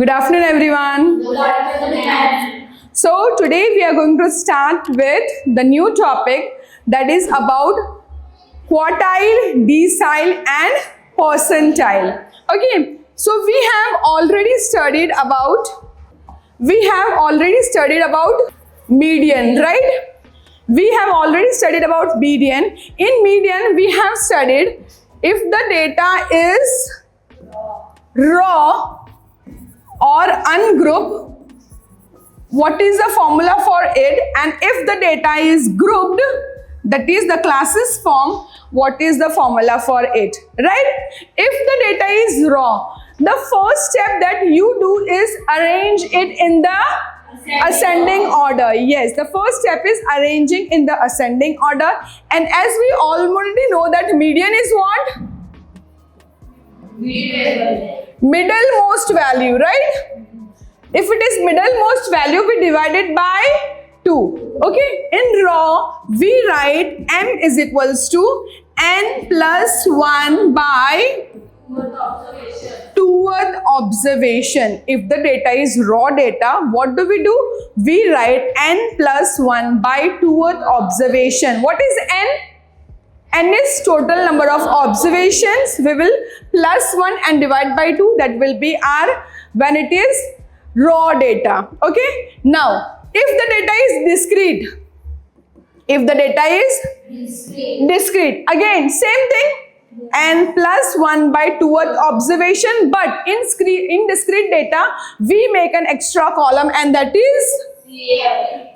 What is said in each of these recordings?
Good afternoon, everyone. Good afternoon. So today we are going to start with the new topic that is about quartile, decile and percentile. Okay, so we have already studied about median, right? We have already studied about median. In median we have studied if the data is raw or ungrouped, what is the formula for it, and if the data is grouped, that is the classes form, what is the formula for it, right? If the data is raw, the first step that you do is arrange it in the ascending order. Yes, the first step is arranging in the ascending order, and as we already know that median is what? Middlemost value, right? If it is middlemost value, we divide it by 2. Okay, in raw we write m is equals to n plus 1 by 2th observation. If the data is raw data, what do? We write n plus 1 by 2th observation. What is n? N is total number of observations. We will plus 1 and divide by 2. That will be our, when it is raw data. Okay. Now, if the data is discrete, again same thing, n plus 1 by 2th observation, but in discrete data we make an extra column, and that is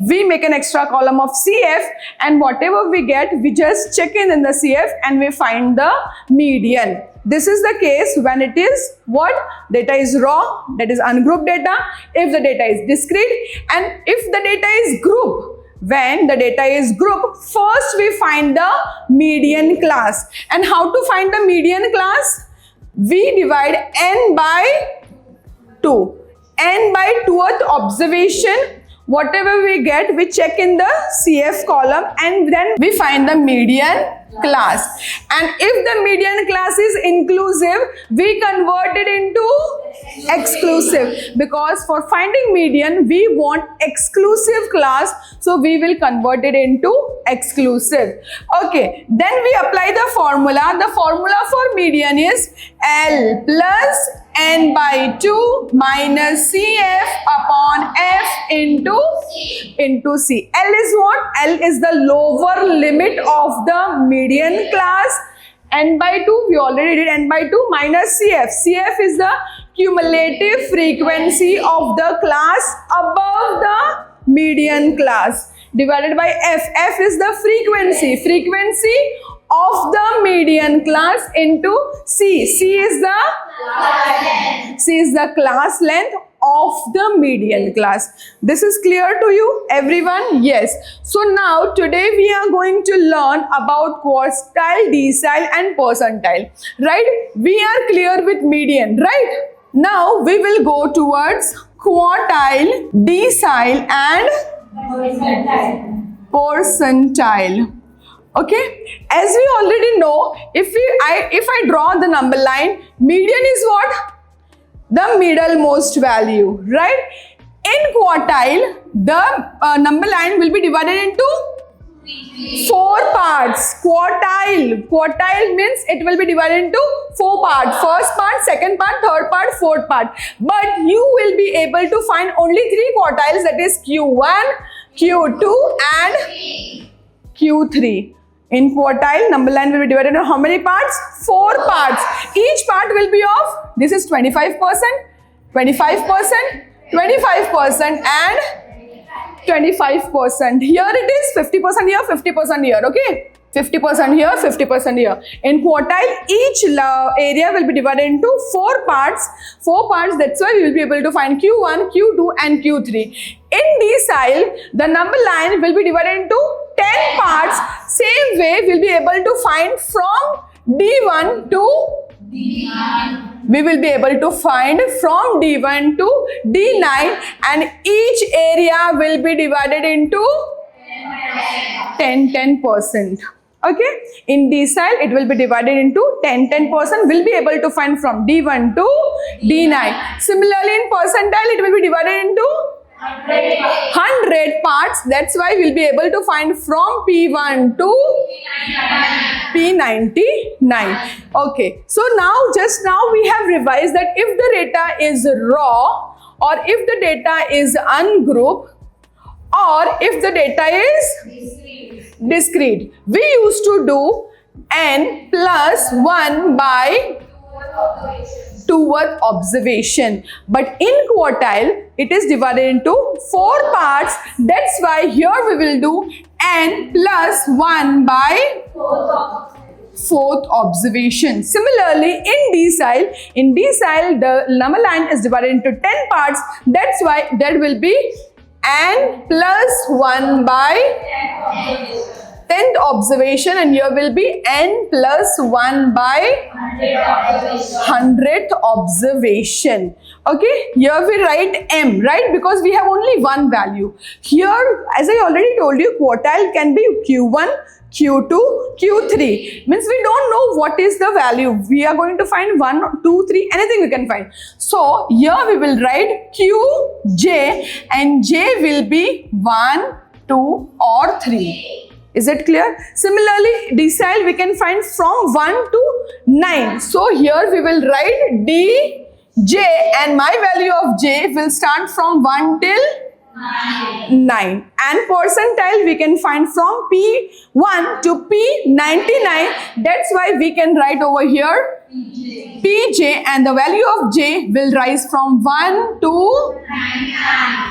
we make an extra column of CF, and whatever we get, we just check in the CF and we find the median. This is the case when it is what? Data is raw, that is ungrouped data. If the data is discrete, and if the data is grouped, when the data is grouped, first we find the median class. And how to find the median class? We divide n by 2. N by 2th observation. Whatever we get, we check in the CF column, and then we find the median class. And if the median class is inclusive, we convert it into exclusive, because for finding median we want exclusive class, so we will convert it into exclusive. Okay, then we apply the formula. The formula for median is L plus n by 2 minus CF upon F into C. L is what? L is the lower limit of the median class. N by 2, we already did n by 2 minus CF. CF is the cumulative frequency of the class above the median class, divided by F. F is the frequency of the median class into C. C is the class length of the median class. This is clear to you, everyone? Yes. So now today we are going to learn about quartile, decile and percentile. Right? We are clear with median, right? Now we will go towards quartile, decile and percentile. Okay, as we already know, if I draw the number line, median is what? The middlemost value, right? In quartile, the number line will be divided into 4 parts. Quartile means it will be divided into 4 parts. First part, second part, third part, fourth part. But you will be able to find only 3 quartiles, that is Q1, Q2 and Q3. In quartile, number line will be divided into how many parts? 4 parts. Each part will be of, this is 25%, 25%, 25% and 25%. Here it is 50% here, 50% here, okay? 50% here, 50% here. In quartile, each area will be divided into 4 parts. 4 parts, that's why we will be able to find Q1, Q2 and Q3. In decile, the number line will be divided into 10 parts. Same way, we'll be able to find from D1 to D9. We will be able to find from D1 to D9, and each area will be divided into 10%. Okay, in decile it will be divided into 10%. We'll be able to find from D1 to D9. Similarly, in percentile it will be divided into 100 parts. That's why we'll be able to find from P1 to P99. Okay, so just now we have revised that if the data is raw, or if the data is ungrouped, or if the data is discrete, we used to do n plus 1 by 2th observation. But in quartile, it is divided into 4 parts. That's why here we will do n plus 1 by 4th observation. Similarly, in decile, the number line is divided into 10 parts. That's why there will be n plus 1 by 10th observation, and here will be n plus 1 by 100th observation. Okay, here we write m, right? Because we have only one value. Here, as I already told you, quartile can be Q1, Q2, Q3. Means we don't know what is the value. We are going to find 1, 2, 3, anything we can find. So here we will write Qj, and j will be 1, 2 or 3. Is it clear? Similarly, decile we can find from 1 to 9. So here we will write dj, and my value of j will start from 1 till 9. And percentile we can find from P1 to P99. That's why we can write over here Pj, and the value of j will rise from 1 to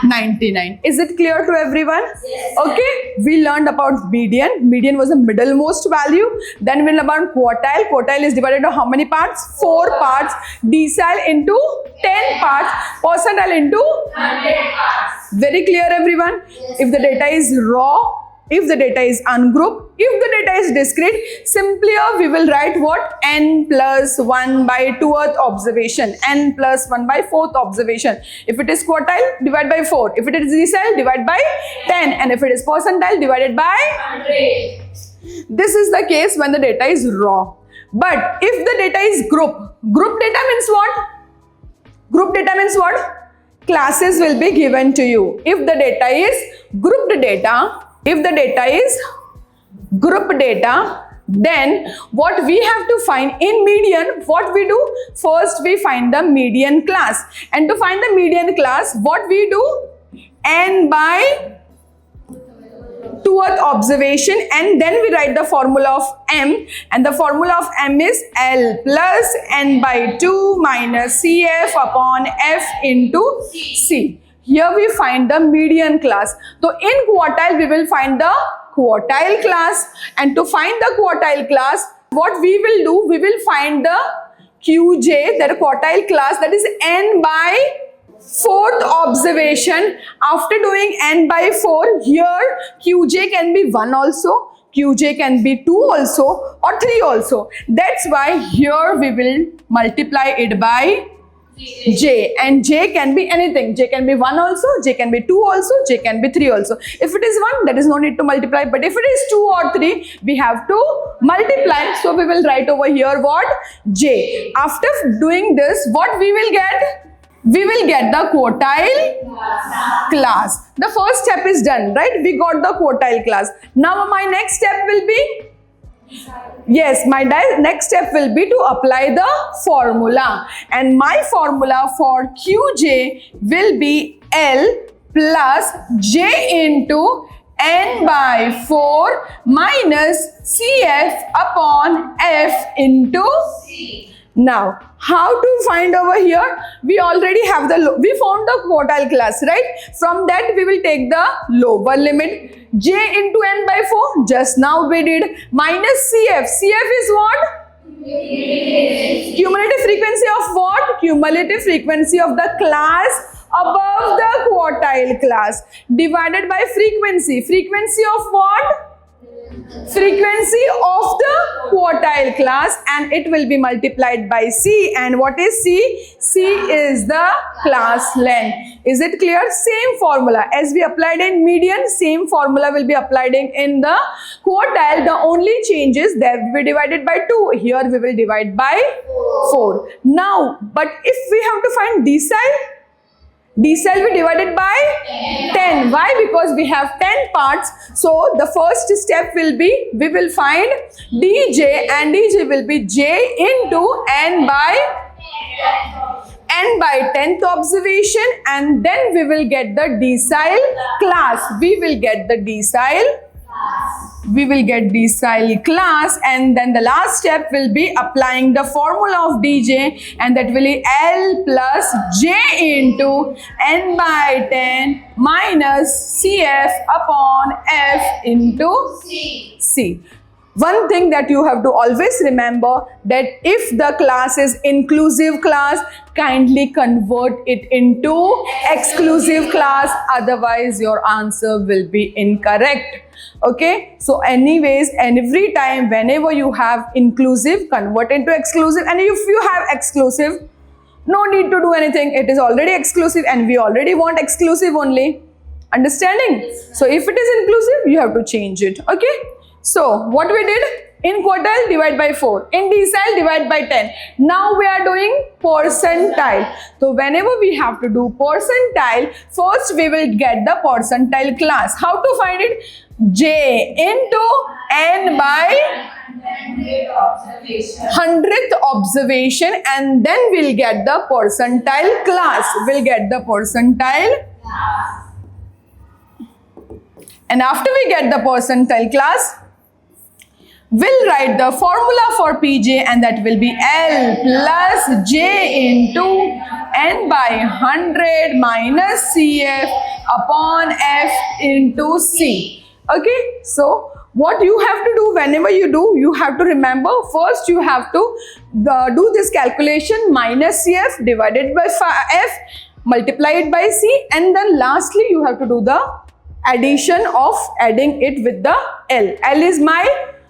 99. Is it clear to everyone? Yes. Okay, we learned about median. Median was the middlemost value. Then we learned about quartile. Quartile is divided into how many parts? 4 parts. Decile into 10 parts. Percentile into 100 parts. Very clear, everyone? Yes. If the data is raw, if the data is ungrouped, if the data is discrete, simply we will write what? N plus 1 by 2th observation, N plus 1 by 4th observation. If it is quartile, divide by 4. If it is decile, divide by 10. And if it is percentile, divided by 100. This is the case when the data is raw. But if the data is group data means what? Group data means what? Classes will be given to you. If the data is grouped data, if the data is group data, then what we have to find in median, what we do? First we find the median class. And to find the median class, what we do? N by 2th observation, and then we write the formula of m, and the formula of m is L plus n by 2 minus Cf upon f into C. Here we find the median class. So in quartile we will find the quartile class, and to find the quartile class, what we will do? We will find the Qj, that quartile class, that is n by 4th observation. After doing n by 4, here Qj can be 1 also, Qj can be 2 also, or 3 also. That's why here we will multiply it by j, and j can be anything. J can be 1 also, j can be 2 also, j can be 3 also. If it is 1, there is no need to multiply, but if it is 2 or 3, we have to multiply. So we will write over here what? J. After doing this, what we will get? We will get the quartile class. The first step is done, right? We got the quartile class. Now my next step will be? Yes, my next step will be to apply the formula. And my formula for Qj will be L plus j into n by 4 minus Cf upon f into C. Now, how to find over here? We already have we found the quartile class, right? From that we will take the lower limit. J into n by 4, just now we did, minus Cf. Cf is what? Cumulative frequency of what? Cumulative frequency of the class above the quartile class, divided by frequency. Frequency of what? Frequency of the quartile class, and it will be multiplied by C. And what is C? C is the class length. Is it clear? Same formula as we applied in median, same formula will be applied in the quartile. The only change is that we divided by 2. Here we will divide by 4. Now, but if we have to find decile, decile we divided by 10. Why? Because we have 10 parts. So the first step will be, we will find dj, and dj will be j into n by 10th observation, and then we will get the decile class. We will get decile class, and then the last step will be applying the formula of dj, and that will be L plus j into n by 10 minus cf upon f into c. One thing that you have to always remember, that if the class is inclusive class, kindly convert it into exclusive class, otherwise your answer will be incorrect. Okay, so anyways, and every time whenever you have inclusive, convert into exclusive, and if you have exclusive, no need to do anything, it is already exclusive and we already want exclusive only. Understanding? So if it is inclusive, you have to change it. Okay, so what we did, in quartile divide by 4, in decile divide by 10. Now we are doing percentile. So whenever we have to do percentile, first we will get the percentile class. How to find it? J into n by 100th observation, and then we'll get the percentile class. And after we get the percentile class, we'll write the formula for Pj, and that will be L plus j into n by 100 minus Cf upon f into c. Okay, so what you have to do whenever you do, you have to remember, first you have to do this calculation, minus Cf divided by f, multiply it by c, and then lastly you have to do the addition of adding it with the L. L is my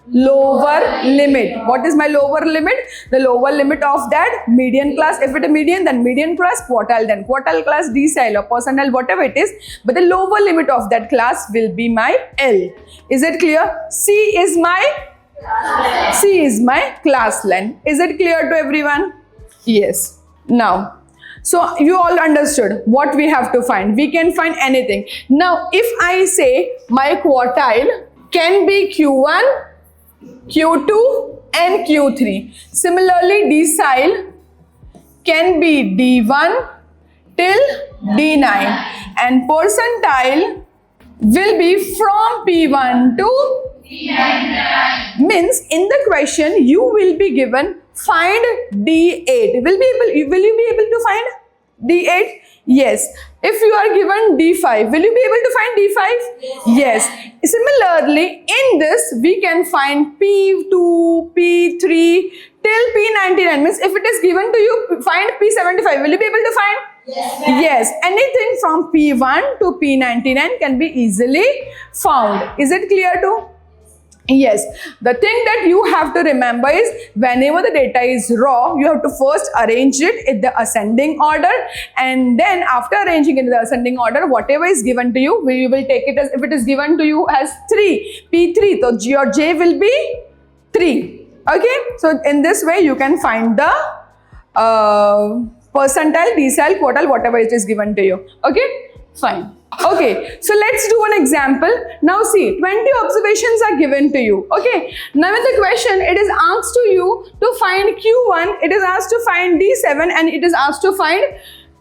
lower limit. What is my lower limit? The lower limit of that median class. If it is median, then median class, quartile, then quartile class, decile or percentile, whatever it is. But the lower limit of that class will be my L. Is it clear? C is my class length. Is it clear to everyone? Yes. Now, so you all understood what we have to find. We can find anything. Now, if I say my quartile can be Q1, Q2 and Q3. Similarly, decile can be D1 till D9, and percentile will be from P1 to D9. Means in the question you will be given find D8. Will you be able to find D8? Yes. If you are given D5, will you be able to find D5? Yes. Similarly, in this, we can find P2, P3 till P99. Means if it is given to you, find P75. Will you be able to find? Yes. Anything from P1 to P99 can be easily found. Is it clear too? Yes. The thing that you have to remember is, whenever the data is raw, you have to first arrange it in the ascending order, and then after arranging in the ascending order, whatever is given to you, we will take it as, if it is given to you as 3, P3, so your J will be 3. Okay. So in this way, you can find the percentile, decile, quartile, whatever it is given to you. Okay. Fine. Okay, so let's do an example. Now see, 20 observations are given to you. Okay, now in the question, it is asked to you to find Q1, it is asked to find D7, and it is asked to find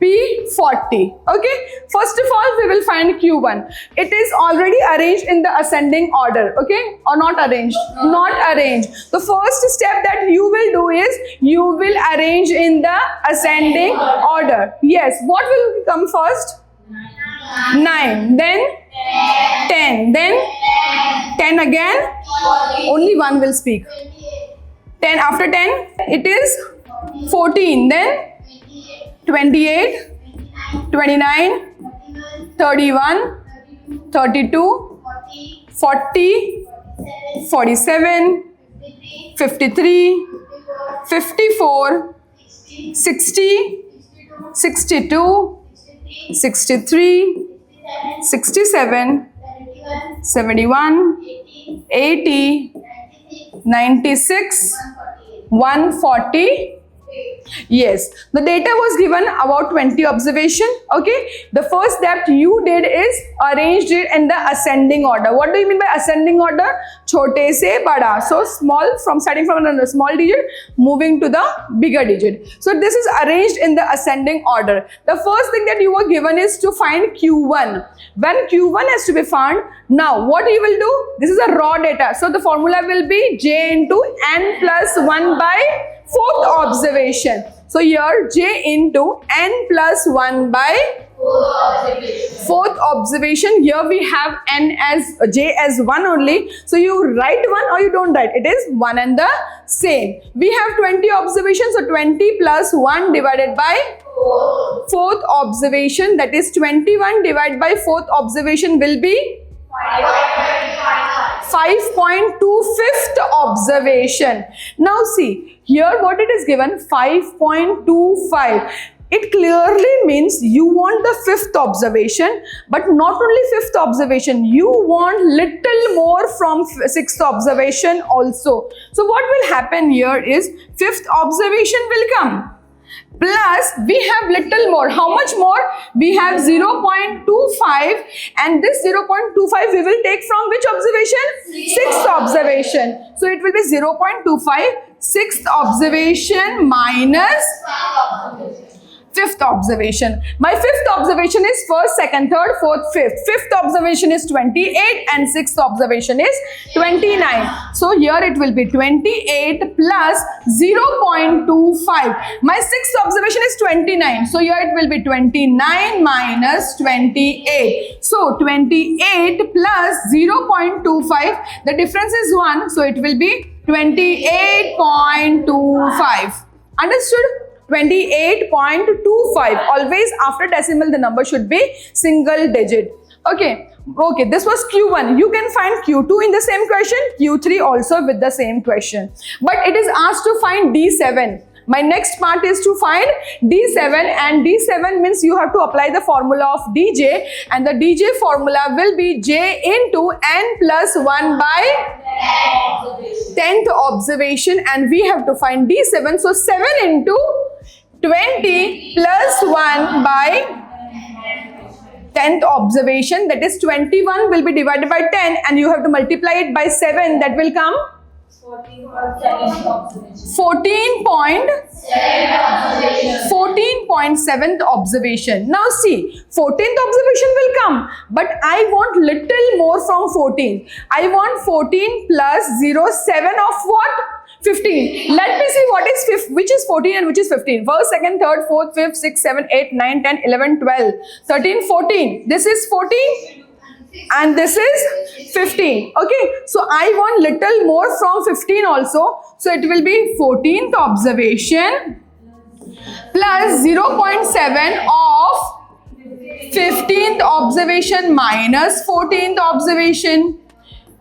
P40. Okay, first of all, we will find Q1. It is already arranged in the ascending order. Okay, or not arranged? Not arranged. The first step that you will do is, you will arrange in the ascending order. Yes, what will come first? 9, then 10, then 10 again, only one will speak. 10, after 10, it is 14, then 28, 29, 31, 32, 40, 47, 53, 54, 60, 62, 63, 67, 71, 80, 96, 140. Yes, the data was given about 20 observation. Okay, the first step you did is arranged it in the ascending order. What do you mean by ascending order? Chote se bada. So small, from starting from a small digit moving to the bigger digit. So this is arranged in the ascending order. The first thing that you were given is to find Q1. When Q1 has to be found, now what you will do? This is a raw data. So the formula will be J into n plus 1 by fourth observation. So here J into n plus 1 by fourth observation. Here we have n as J as 1 only. So you write 1 or you don't write. It is 1 and the same. We have 20 observations. So 20 plus 1 divided by fourth observation, that is 21 divided by fourth observation will be 5.25th observation. Now see, here what it is given, 5.25. It clearly means you want the fifth observation, but not only fifth observation, you want little more from sixth observation also. So what will happen here is, fifth observation will come. Plus, we have little more. How much more? We have 0.25, and this 0.25 we will take from which observation? Sixth observation. So it will be 0.25, sixth observation minus fifth observation. My fifth observation is first, second, third, fourth, fifth. Fifth observation is 28 and sixth observation is 29. So here it will be 28 plus 0.25. My sixth observation is 29. So here it will be 29 minus 28. So 28 plus 0.25. The difference is 1. So it will be 28.25. Understood? 28.25. Always after decimal the number should be single digit. Okay, this was Q1. You can find Q2 in the same question, Q3 also with the same question. But it is asked to find D7. My next part is to find D7, and D7 means you have to apply the formula of DJ, and the DJ formula will be J into n plus 1 by 10th observation, and we have to find D7. So 7 into 20 plus 1 by 10th observation, that is 21 will be divided by 10, and you have to multiply it by 7, that will come 14.7th observation. Now see, 14th observation will come, but I want little more from 14. I want 14 plus 0, 7 of what? 15. Let me see what is which is 14 and which is 15. First, second, third, fourth, fifth, sixth, seventh, 8, 9, 10, 11, 12, 13, 14. This is 14. And this is 15. Okay, so I want little more from 15 also. So it will be 14th observation plus 0.7 of 15th observation minus 14th observation.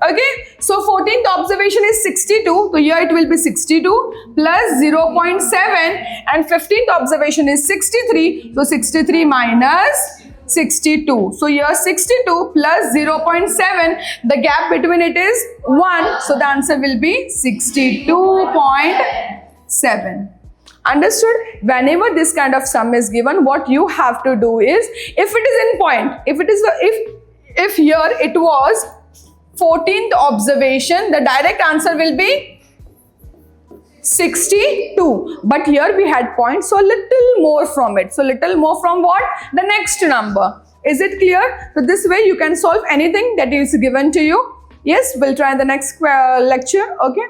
Okay, so 14th observation is 62. So here it will be 62 plus 0.7, and 15th observation is 63. So 63 minus 62. So here 62 plus 0.7, the gap between it is 1. So the answer will be 62.7. Understood? Whenever this kind of sum is given, what you have to do is, if it is in point, if here it was 14th observation, the direct answer will be 62, but here we had points, so little more from it. So little more from what? The next number. Is it clear? So this way you can solve anything that is given to you. Yes, we'll try in the next lecture. Okay.